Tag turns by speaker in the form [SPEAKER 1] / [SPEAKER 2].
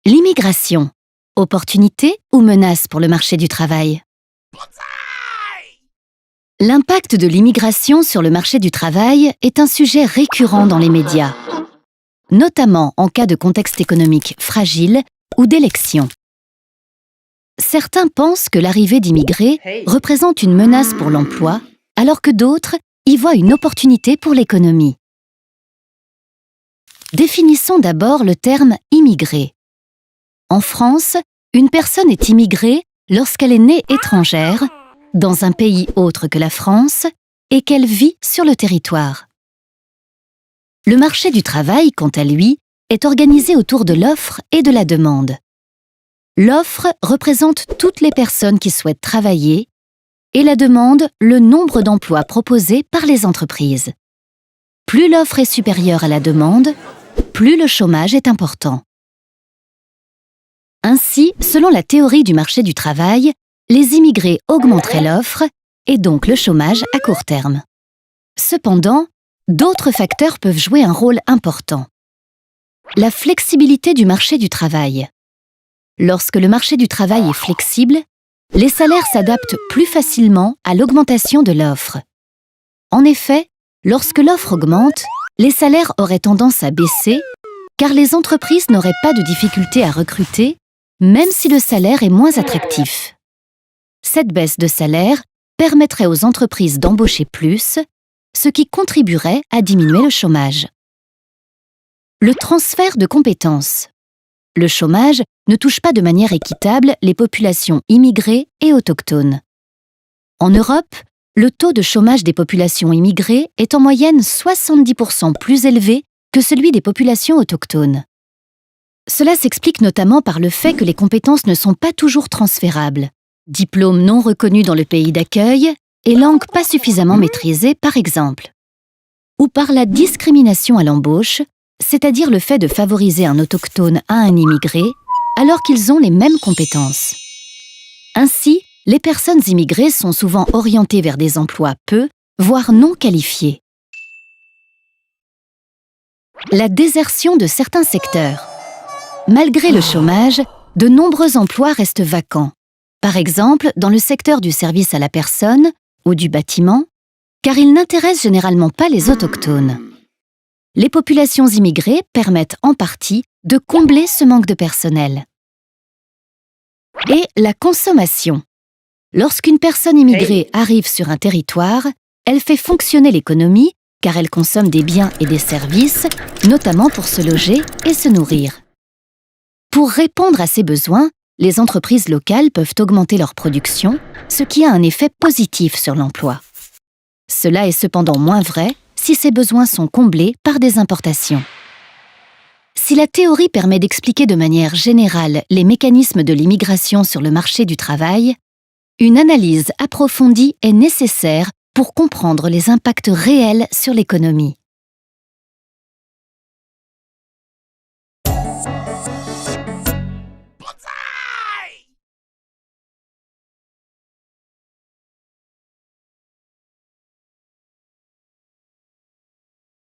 [SPEAKER 1] L'immigration, opportunité ou menace pour le marché du travail? L'impact de l'immigration sur le marché du travail est un sujet récurrent dans les médias, notamment en cas de contexte économique fragile ou d'élection. Certains pensent que l'arrivée d'immigrés représente une menace pour l'emploi, alors que d'autres y voient une opportunité pour l'économie. Définissons d'abord le terme « immigré ». En France, une personne est immigrée lorsqu'elle est née étrangère, dans un pays autre que la France, et qu'elle vit sur le territoire. Le marché du travail, quant à lui, est organisé autour de l'offre et de la demande. L'offre représente toutes les personnes qui souhaitent travailler et la demande, le nombre d'emplois proposés par les entreprises. Plus l'offre est supérieure à la demande, plus le chômage est important. Ainsi, selon la théorie du marché du travail, les immigrés augmenteraient l'offre et donc le chômage à court terme. Cependant, d'autres facteurs peuvent jouer un rôle important. La flexibilité du marché du travail. Lorsque le marché du travail est flexible, les salaires s'adaptent plus facilement à l'augmentation de l'offre. En effet, lorsque l'offre augmente, les salaires auraient tendance à baisser car les entreprises n'auraient pas de difficulté à recruter, même si le salaire est moins attractif. Cette baisse de salaire permettrait aux entreprises d'embaucher plus, ce qui contribuerait à diminuer le chômage. Le transfert de compétences. Le chômage ne touche pas de manière équitable les populations immigrées et autochtones. En Europe, le taux de chômage des populations immigrées est en moyenne 70% plus élevé que celui des populations autochtones. Cela s'explique notamment par le fait que les compétences ne sont pas toujours transférables, diplômes non reconnus dans le pays d'accueil et langue pas suffisamment maîtrisée, par exemple. Ou par la discrimination à l'embauche, c'est-à-dire le fait de favoriser un autochtone à un immigré alors qu'ils ont les mêmes compétences. Ainsi, les personnes immigrées sont souvent orientées vers des emplois peu, voire non qualifiés. La désertion de certains secteurs. Malgré le chômage, de nombreux emplois restent vacants. Par exemple, dans le secteur du service à la personne ou du bâtiment, car ils n'intéressent généralement pas les autochtones. Les populations immigrées permettent en partie de combler ce manque de personnel. Et la consommation. Lorsqu'une personne immigrée arrive sur un territoire, elle fait fonctionner l'économie car elle consomme des biens et des services, notamment pour se loger et se nourrir. Pour répondre à ces besoins, les entreprises locales peuvent augmenter leur production, ce qui a un effet positif sur l'emploi. Cela est cependant moins vrai si ces besoins sont comblés par des importations. Si la théorie permet d'expliquer de manière générale les mécanismes de l'immigration sur le marché du travail, une analyse approfondie est nécessaire pour comprendre les impacts réels sur l'économie.